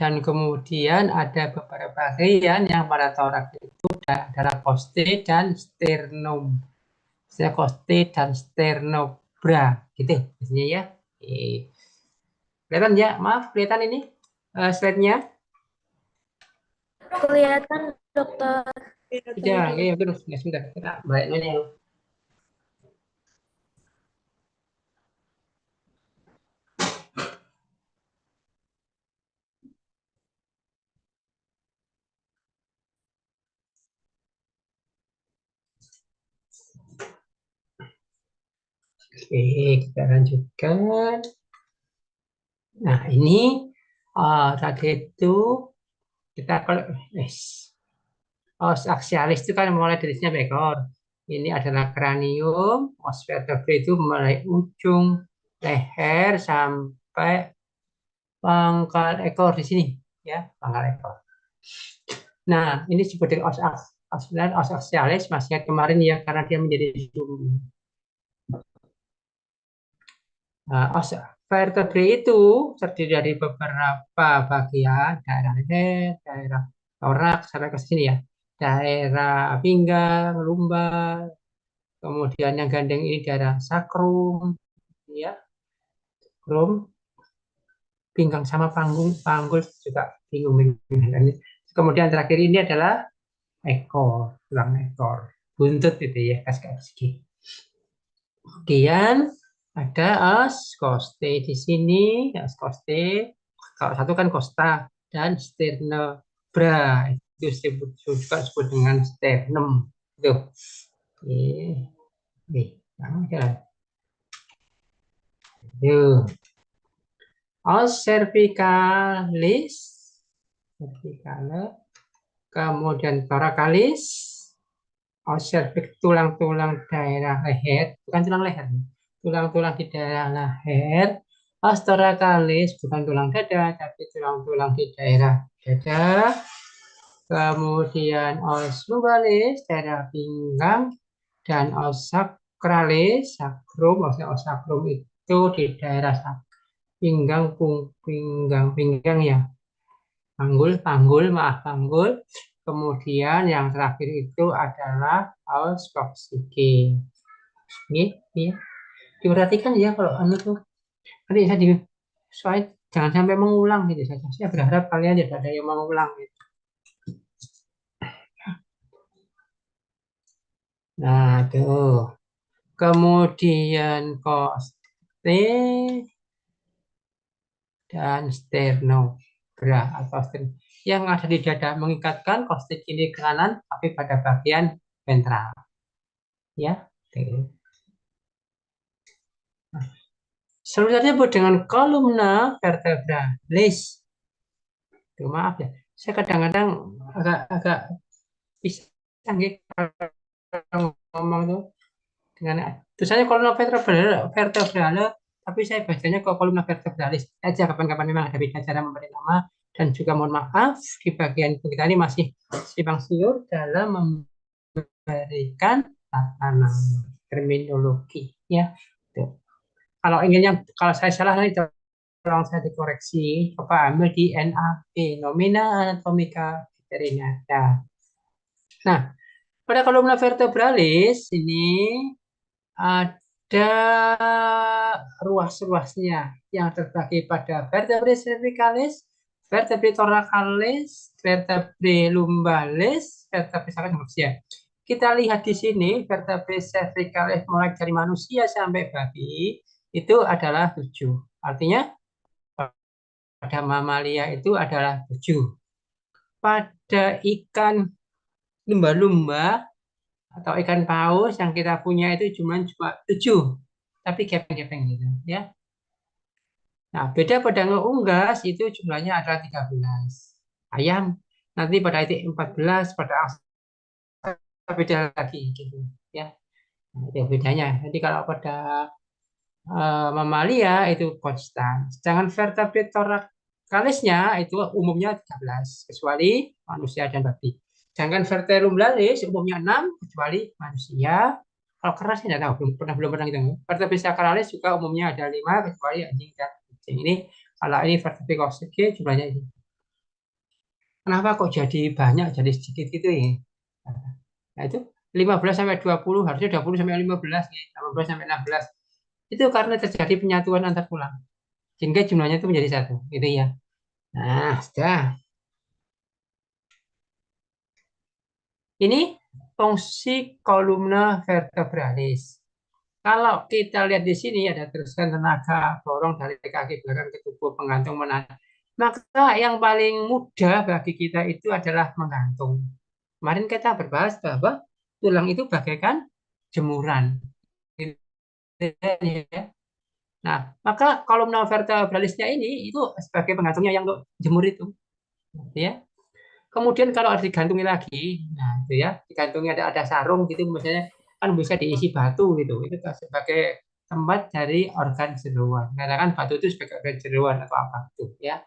Dan kemudian ada beberapa bagian yang pada toraks itu adalah costae dan sternum. Saya costae dan sternobra, gitu biasanya ya. Kelihatan ya? Maaf, kelihatan ini slide-nya? Kelihatan, dokter. Ya, ya, terus ya, sudah kita balik dulu. Oke, kita lanjutkan. Nah, ini tadi itu kita kalau os aksialis itu kan mulai dari sini sampai ekor. Ini adalah kranium, os vertebrae itu mulai ujung leher sampai pangkal ekor di sini, ya, pangkal ekor. Nah, ini disebut dengan os aksialis, masih kemarin ya, karena dia menjadi sumbu. Nah, os vertebrae itu terdiri dari beberapa bagian, daerah leher, daerah toraks, sampai ke sini ya, daerah pinggang, lumbar, kemudian yang gandeng ini daerah sakrum, ya, sakrum, pinggang sama panggul juga bingung. Kemudian terakhir ini adalah ekor, tulang ekor, buntut itu ya, kaki. Kemudian ada os costae di sini, os costae. Kalau satu kan costa dan sternobra itu juga disebut dengan sternum. Tuh. Oke. Yuk. Os cervicalis, kemudian thoracalis, os cervix tulang-tulang daerah leher, bukan tulang leher, tulang-tulang di daerah leher. Os thoracalis bukan tulang dada, tapi tulang-tulang di daerah dada. Kemudian os lumbalis, daerah pinggang, dan os sacralis, sakrum, maksudnya os sakrum itu di daerah pinggang, pinggang ya, panggul, maaf panggul. Kemudian yang terakhir itu adalah os coxsackie. Ini diperhatikan ya kalau anu tuh. Nanti saya di slide jangan sampai mengulang gitu saja. Saya berharap kalian tidak ada yang mengulang gitu. Nah, tuh. Kemudian costae dan sternobra atau yang ada di dada mengikatkan costae kiri ke kanan tapi pada bagian ventral. Ya. Nah, selanjutnya disebut dengan kolumna vertebralis. Tuh, maaf ya, saya kadang-kadang agak bisa ngomong tuh dengan tulisannya kolumna vertebrale, tapi saya bacanya kok kolumna vertebralis aja. Kapan-kapan memang ada beda cara memberi nama, dan juga mohon maaf di bagian kita ini masih simpang siur dalam memberikan tatanan terminologi ya. Tuh. Kalau saya salah nanti tolong saya dikoreksi. Bapak ambil di NAP, nomina anatomika veterinaria. Nah, pada kolumna vertebralis ini ada ruas-ruasnya yang terbagi pada vertebrae cervicalis, vertebrae thoracalis, vertebrae lumbalis, vertebrae sacralis. Kita lihat di sini vertebrae cervicalis mulai dari manusia sampai babi itu adalah 7. Artinya pada mamalia itu adalah 7. Pada ikan lumba-lumba atau ikan paus yang kita punya itu cuma 7, tapi gepeng-gepeng gitu ya. Nah, beda pada ngeunggas itu jumlahnya adalah 13. Ayam nanti pada titik 14, pada angsa beda lagi gitu ya. Nah, itu bedanya. Jadi kalau pada mamalia itu konstan. Sedangkan vertebrate thoracalis-nya itu umumnya 13 kecuali manusia dan babi. Sedangkan vertebrate lumbalis umumnya 6 kecuali manusia. Kalau keras saya tidak tahu, belum pernah kita. Vertebrate sacralis juga umumnya ada 5 kecuali anjing dan kucing. Ini kalau ini vertebrate coxsackie jumlahnya ini. kenapa kok jadi banyak, jadi sedikit gitu ya. Nah, itu 15 sampai 20 harusnya 20 sampai 15 ya, 18 sampai 16. Itu karena terjadi penyatuan antar tulang. Sehingga jumlahnya itu menjadi satu, gitu ya. Nah, sudah. Ini fungsi kolumna vertebralis. Kalau kita lihat di sini ada teruskan tenaga dorong dari kaki belakang ke tubuh penggantung menahan. Maka yang paling mudah bagi kita itu adalah menggantung. Kemarin kita berbahas bahwa tulang itu bagaikan jemuran. Gitu ya. Nah, maka kolumna vertebralisnya ini itu sebagai penggantungnya yang untuk jemur itu, gitu ya. Kemudian kalau ada digantungi lagi, nah itu ya, digantungi ada sarung gitu, misalnya kan bisa diisi batu gitu, itu sebagai tempat dari organ jeroan. Karena kan batu itu sebagai organ jeroan atau apa gitu ya.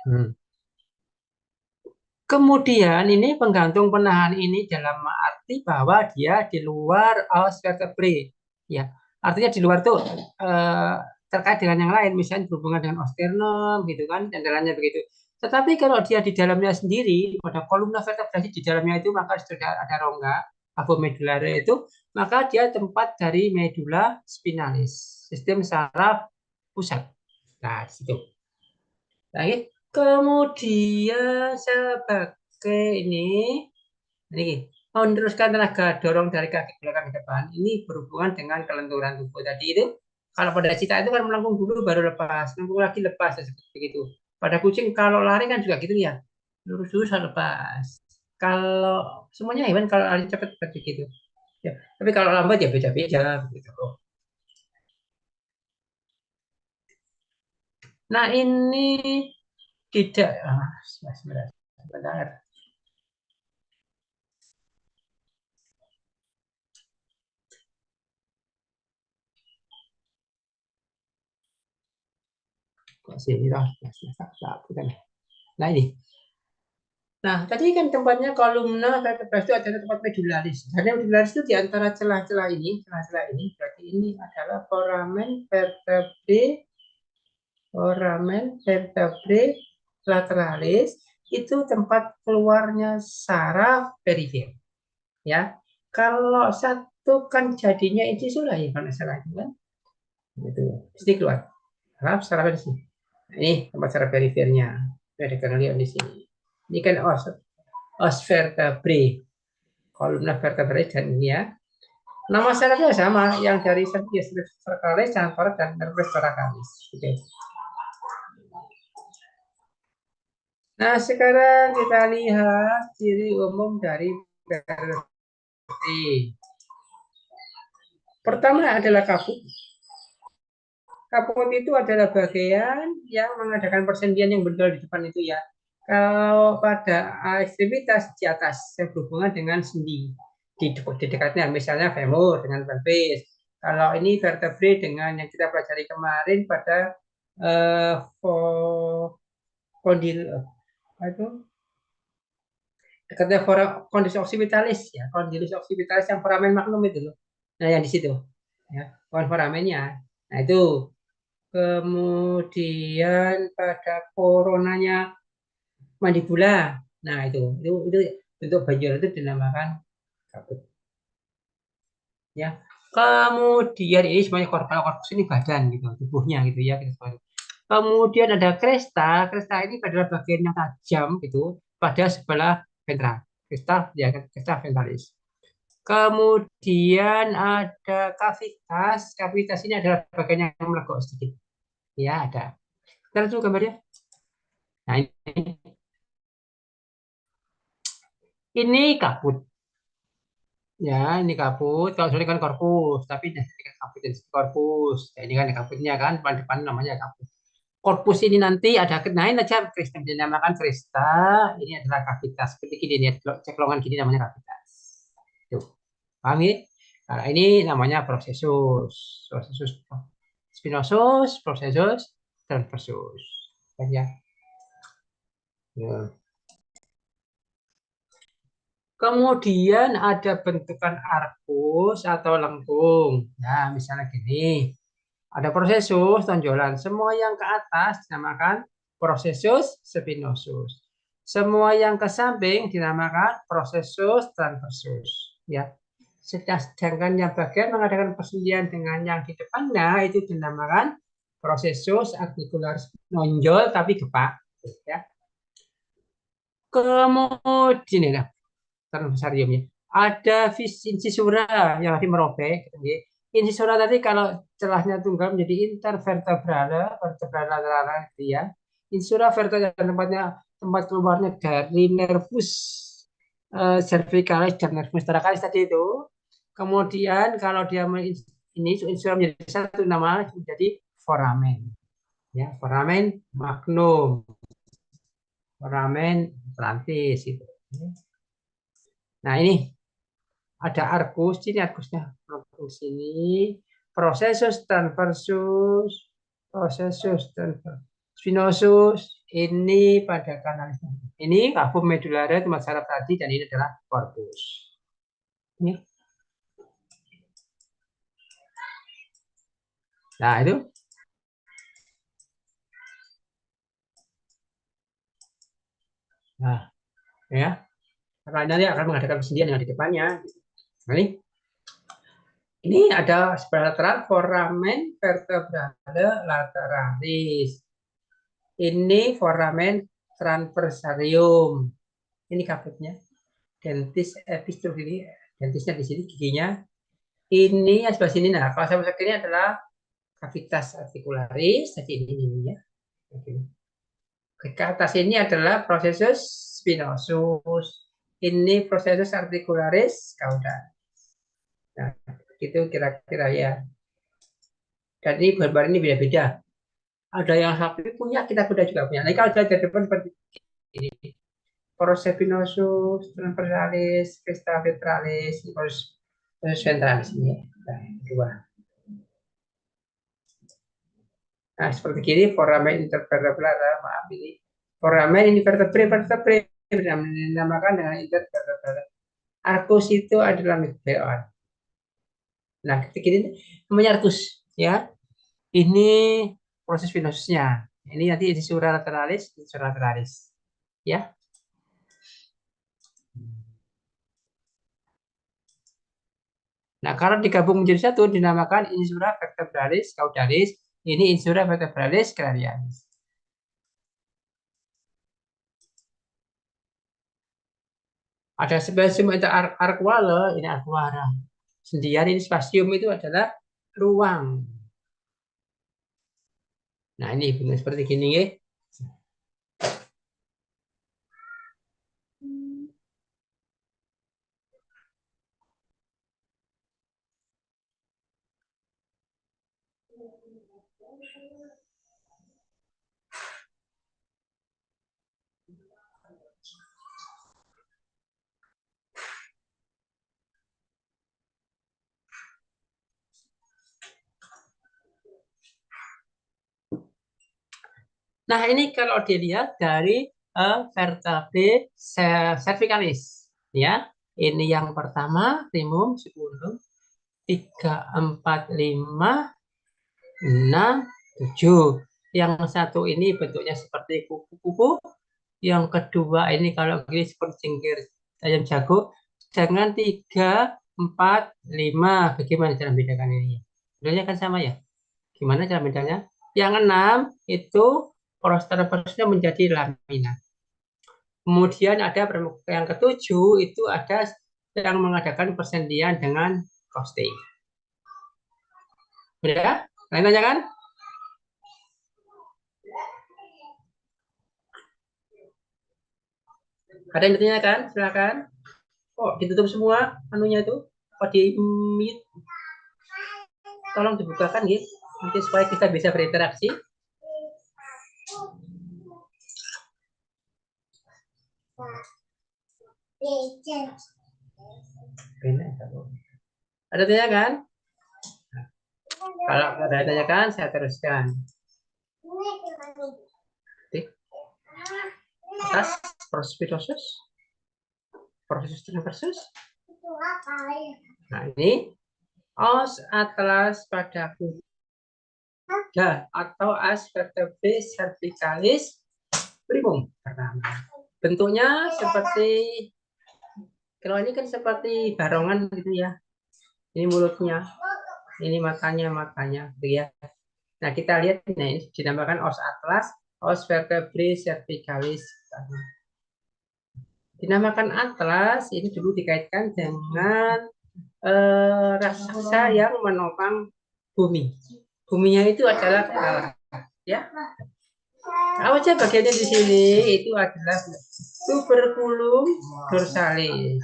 Hmm. Kemudian ini penggantung penahan ini dalam arti bahwa dia di luar os vertebrae. Ya, artinya di luar tuh eh, terkait dengan yang lain, misalnya berhubungan dengan osternum gitu kan, dan lainnya begitu. Tetapi kalau dia di dalamnya sendiri, pada kolumna vertebrasi di dalamnya itu maka sudah ada rongga abomedulare itu, maka dia tempat dari medula spinalis, sistem saraf pusat. Nah, di situ. Baik. Kemudian sebagai ini meneruskan tenaga dorong dari kaki belakang ke depan. Ini berhubungan dengan kelenturan tubuh tadi itu. Kalau pada cita itu kan melengkung dulu baru lepas, melengkung lagi lepas seperti itu. Pada kucing kalau lari kan juga gitu ya, lurus dulu saya lepas. Kalau semuanya hewan kalau lari cepat seperti itu. Ya. Tapi kalau lambat ya beda-beda gitu. Nah ini tidak, sebentar. Sini lah, nah ini. Nah, tadi kan tempatnya kolumna vertebras itu adalah tempat medularis. Dan medularis itu di antara celah-celah ini, berarti ini adalah foramen vertebrae lateralis, itu tempat keluarnya saraf perifer. Ya, kalau satu kan jadinya incisura ya kalau salah itu kan, itu pasti keluar. Saraf di sini. Nah, ini tempat saraf perifernya. Ada kanalion di sini. Ini kan os vertebrae, kolumna vertebrae dan ini ya. Nama sarafnya sama, yang dari cervicis cervicalis, cantor dan nervus thoracalis. Gitu. Nah, sekarang kita lihat ciri umum dari vertebrae. Pertama adalah kaput. Kaput itu adalah bagian yang mengadakan persendian yang berdol di depan itu ya. Kalau pada ekstremitas di atas yang berhubungan dengan sendi di dekatnya, misalnya femur dengan pelvis. Kalau ini vertebrae dengan yang kita pelajari kemarin pada eh, kondil itu dekatnya kondisi occipitalis ya, kondisi occipitalis yang foramen magnum itu loh. Nah, yang di situ ya, foramennya. Nah, itu kemudian pada coronanya mandibula. Nah, itu bentuk banjir itu dinamakan kabut. Ya. Kemudian ini semuanya korpus ini badan gitu, tubuhnya gitu ya. Kemudian ada cresta. Cresta ini adalah bagian yang tajam gitu pada sebelah ventral. Cresta ya, cresta ventralis. Kemudian ada kavitas. Kavitas ini adalah bagian yang melegok sedikit. Ya, ada. Kita lihat dulu gambarnya. Nah, ini kabut. Ya, ini kabut. Kalau ini kan korpus, tapi ini kan kabut jadi korpus. Ya, ini kan kabutnya kan, depan depan namanya kabut. Korpus ini nanti ada kenain aja krista, dinamakan krista. Ini adalah kavitas. Seperti gini nih, ceklongan gini namanya kavitas. Tuh, paham ya? Nah, ini namanya prosesus. Prosesus spinosus, prosesus, transversus. Kan ya. Ya. Kemudian ada bentukan arkus atau lengkung. Nah, misalnya gini. Ada prosesus tonjolan. Semua yang ke atas dinamakan prosesus spinosus. Semua yang ke samping dinamakan processus transversus, ya. Sedangkan yang bagian mengadakan persendian dengan yang di depannya itu dinamakan processus articularis nonjol tapi gepak, ya. Kemudian ya, transversariumnya. Ada incisura yang tadi merobek. Incisura tadi kalau celahnya tunggal menjadi intervertebrala, vertebra lateralis gitu ya. Incisura vertebra tempatnya tempat keluarnya dari nervus cervicalis dan nervus thoracalis tadi itu. Kemudian kalau dia ini insura menjadi satu nama menjadi foramen. Ya, foramen magnum, foramen atlantis itu. Nah, ini ada arkus, ini arkusnya. Arkus ini processus transversus, processus transversus, spinosus, ini pada kanalisnya. Ini kabum medulare tempat saraf tadi dan ini adalah corpus. Ini. Nah, itu. Nah, ya. Karena dia akan mengadakan persendian yang di depannya. Nah, ini ada bilateral foramen vertebrale lateralis. Ini foramen transversarium. Ini kabutnya. Dentis epistel ini, dentisnya di sini giginya. Ini yang sebelah sini. Nah, kalau sebelah kiri adalah cavitas articularis. Jadi ini ya. Ke atas ini adalah processus spinosus. Ini processus articularis caudalis. Nah, itu kira-kira ya. Dan ini gambar ini beda-beda. Ada yang sapi punya, kita kuda juga punya. Nah, kalau dari depan seperti ini. Proses spinosus, transversalis, crista ventralis, proses ventralis ini. Nah, dua. Nah, seperti ini foramen intervertebral, maaf ini. Foramen vertebrae dinamakan dengan intervertebral. Arkus itu adalah mikrobeon. Nah, ketika ini namanya arkus, ya. Ini proses spinosusnya. Ini nanti incisura lateralis, ya. Nah, kalau digabung menjadi satu dinamakan insula vertebralis caudalis. Ini insula vertebralis cranialis. Ada spasium itu arcuale, ini arcuara. Sendian ini spasium itu adalah ruang. Nah, ini bentuk seperti gini ya. Nah, ini kalau dilihat dari vertebrae cervicalis, ya. Ini yang pertama, primum, sepulum, 3, 4, 5, 6, 7. Yang satu ini bentuknya seperti kupu-kupu. Yang kedua ini kalau gini seperti cengkir ayam jago. Jangan 3, 4, 5. Bagaimana cara membedakan ini? Sebenarnya kan sama ya. Gimana cara bedanya? Yang 6 itu prosesnya menjadi lamina. Kemudian ada yang ketujuh itu ada yang mengadakan persendian dengan costing. Beda? Lain aja kan? Ada yang bertanya kan? Silakan. Kok ditutup semua anunya itu? Kok di mute? Tolong dibukakan gitu. Nanti supaya kita bisa berinteraksi. Ada tanya kan? Kalau ada tanya kan, saya teruskan. Atas proses spinosus, proses transversus. Nah, ini os atlas pada kuda atau as vertebrae cervicalis primum pertama. Bentuknya seperti, kalau ini kan seperti barongan gitu ya. Ini mulutnya, ini matanya gitu ya. Nah, kita lihat, nah ini dinamakan os atlas, os vertebrae cervicalis. Dinamakan atlas, ini dulu dikaitkan dengan raksasa yang menopang bumi. Buminya itu adalah kepala, ya. Apa aja bagiannya di sini itu adalah tuberculum dorsalis.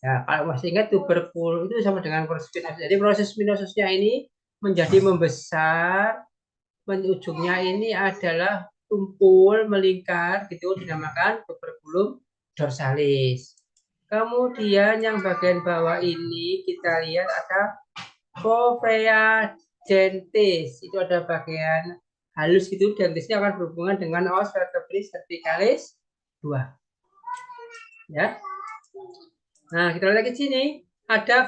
Ya, kalau masih ingat tuberkulum itu sama dengan proses mitosis. Jadi proses mitosisnya ini menjadi membesar, ujungnya ini adalah tumpul melingkar, gitu dinamakan tuberculum dorsalis. Kemudian yang bagian bawah ini kita lihat ada fovea dentis, itu ada bagian halus gitu, dentisnya akan berhubungan dengan os vertebrae cervicalis 2. Ya. Nah, kita lihat ke sini ada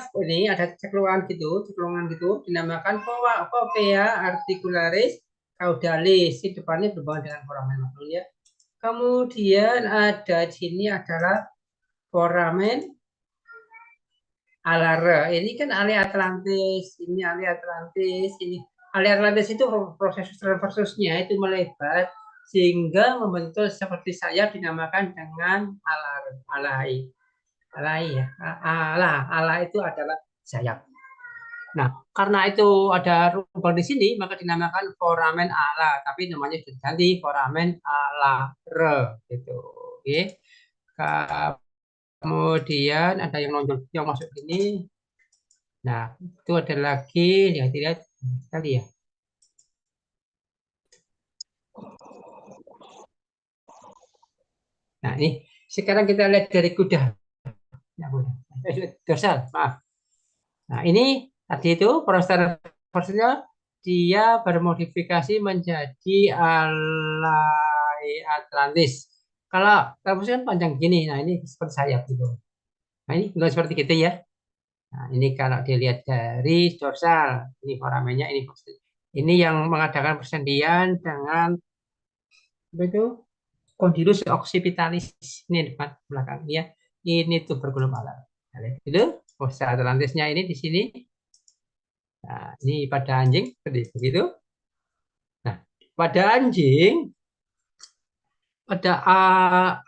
ceklungan gitu dinamakan fovea articularis caudalis. Di depannya berhubungan dengan foramen ya. Kemudian ada di sini adalah foramen alara. Ini kan ale Atlantis, ini ale Atlantis, ini ale Atlantis itu proses transversusnya itu melebar sehingga membentuk seperti sayap dinamakan dengan alai. Alai ya. Ala itu adalah sayap. Nah, karena itu ada lubang di sini, maka dinamakan foramen ala. Tapi namanya sudah diganti foramen alare gitu. Oke. Kemudian ada yang nonjol yang masuk ini. Nah, itu ada lagi, lihat sekali ya. Nah, ini sekarang kita lihat dari kuda. Dorsal, maaf. Nah, ini tadi itu prosesnya dia bermodifikasi menjadi alai Atlantis. Kalau rambutnya kan panjang gini, nah ini seperti sayap gitu. Nah, ini bukan seperti gitu ya. Nah, ini kalau dilihat dari dorsal, ini foramennya, ini yang mengadakan persendian dengan itu Condylus occipitalis, ini depan belakang ya. Ini tuberculum alar. Nah, itu fossa atlantisnya ini di sini. Nah, ini pada anjing seperti begitu. Nah, pada anjing pada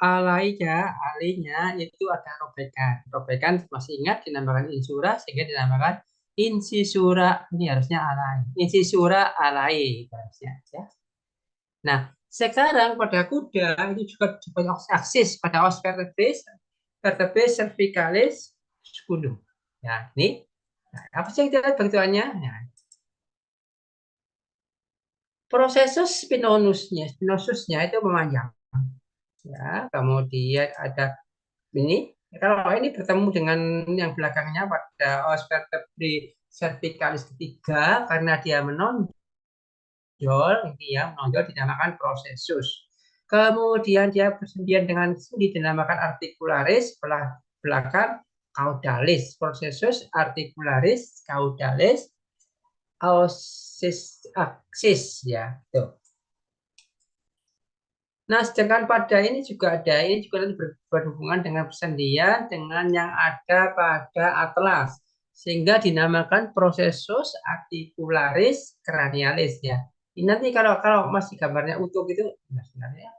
alainya itu ada robekan. Robekan masih ingat dinamakan insura sehingga dinamakan insisura. Ini harusnya alai. Insisura alai harusnya ya. Nah, sekarang pada kuda itu juga disebut aksis pada os vertebrae cervicalis secundum. Ya, ini apa sih yang kita lihat bentukannya? Nah, spinosusnya itu memanjang. Ya, kemudian ada ini. Kalau ini bertemu dengan yang belakangnya pada os vertebrae cervicalis ketiga karena dia menonjol, dinamakan prosesus. Kemudian dia bersendian dengan sendi dinamakan articularis, sebelah belakang caudalis, prosesus articularis caudalis axis ya. Tuh. Nah, sedangkan pada ini juga ada, ini juga berhubungan dengan persendian dengan yang ada pada atlas, sehingga dinamakan prosesus articularis cranialis ya. Ini nanti kalau masih gambarnya utuh gitu, nah sebenarnya.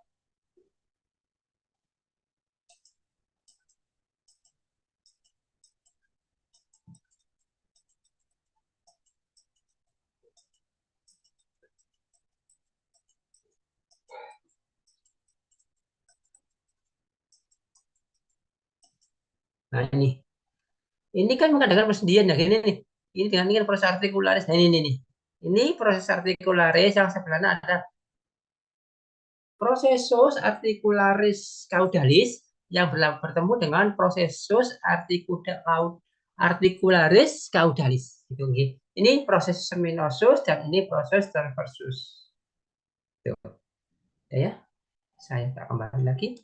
Nah ini kan mengadakan persendian ya gini nih. Ini dengan ini proses articularis. Nah ini nih. Ini proses articularis yang sebelahnya ada prosesus articularis caudalis yang bertemu dengan prosesus articularis caudalis gitu. Ini proses seminosus dan ini proses transversus. Tuh. Ya, saya tak kembali lagi.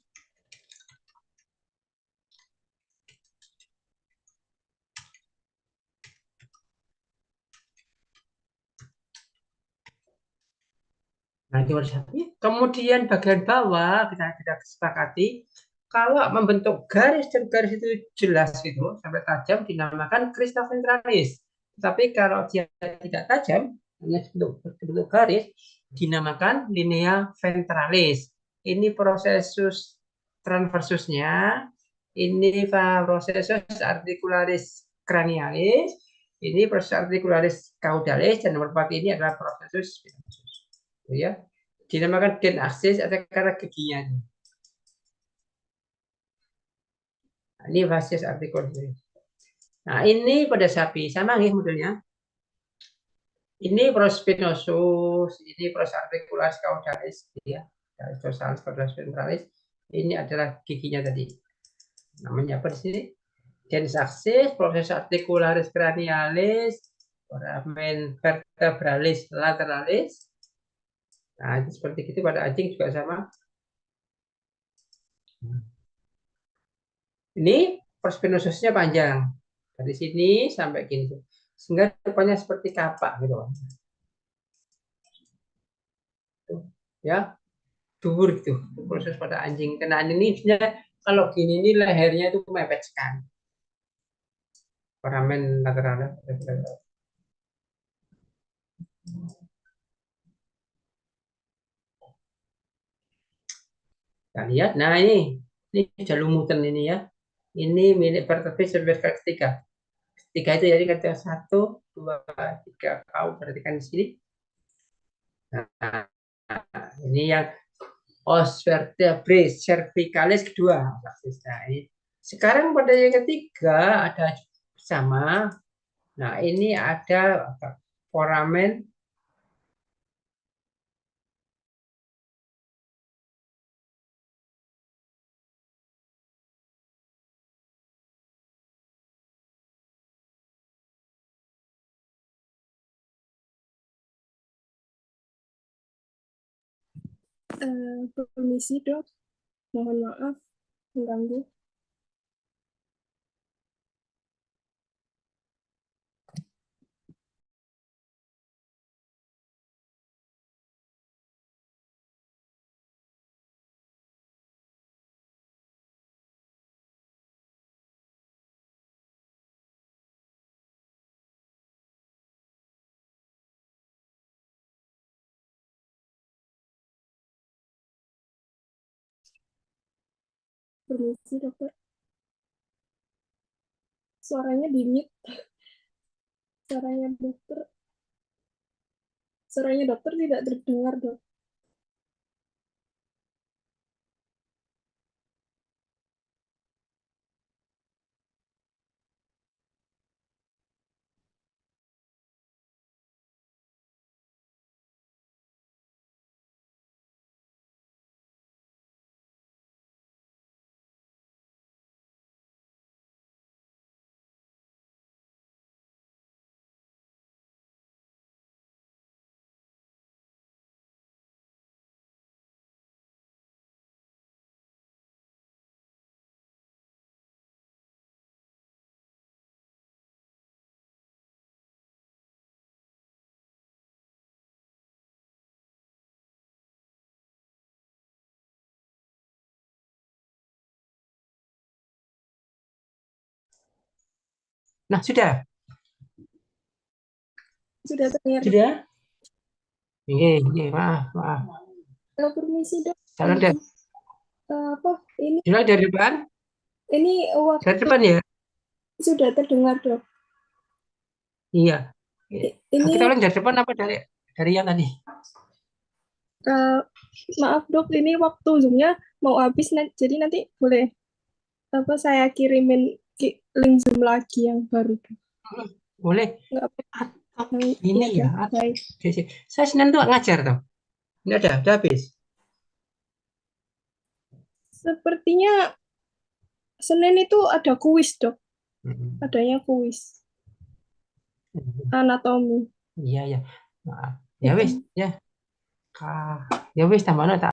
Nah, itu nomor satu. Kemudian bagian bawah kita sepakati kalau membentuk garis dan garis itu jelas gitu sampai tajam dinamakan krista ventralis. Tapi kalau dia tidak tajam hanya bentuk garis dinamakan linea ventralis. Ini prosesus transversusnya, ini prosesus articularis cranialis, ini proses articularis caudalis, dan nomor 4 ini adalah prosesus spinosus. Ya, dinamakan den aksis ada karena giginya. Nah, ini basis artikularis. Nah, ini pada sapi sama nih modelnya. Ini proses spinosus, ini proses artikularis caudalis, ya, dorsalis caudalis ventralis. Ini adalah giginya tadi. Namanya apa di sini? Dens aksis, proses artikularis cranialis, foramen vertebralis lateralis. Nah, itu seperti itu pada anjing juga sama. Ini prospinosusnya panjang. Dari sini sampai gini. Sehingga depannya seperti kapak gitu. Ya, dur gitu. Proses pada anjing. Karena ini kalau gini ini lehernya itu mepet sekali. Foramen lateral. Kita lihat. Nah, ini jalumutan ini ya. Ini milik vertebrate cervical ketiga. Tiga itu jadi kata 1, 2, 3. Kau perhatikan di sini. Nah, ini yang os vertebrae cervicalis kedua. Nah, ini. Sekarang pada yang ketiga ada sama. Nah, ini ada foramen Permisi dok, mohon maaf mengganggu. Permisi dokter, suaranya di mute. Suaranya dokter tidak terdengar dok. Nah, sudah. Sudah terdengar. Sudah? Iya, maaf. Kalau permisi dok, Salah dari, apa ini? dari depan? Ini Dari waktu depan ya? sudah terdengar dok. Iya. Ini Kita ulang dari depan apa dari yang tadi? maaf dok, ini waktu zoomnya mau habis, jadi nanti boleh apa saya kirimin link zoom lagi yang baru dok. Boleh. Nggak apa. Atau Iya ini dok. ya. Baik. Saya Senin tuh ngajar tuh. Ini udah habis. Sepertinya Senin itu ada kuis dok. Mm-mm. Adanya kuis anatomi. Iya ya. Maaf. Ya Itu. wis, ya. Ya wis tambah tak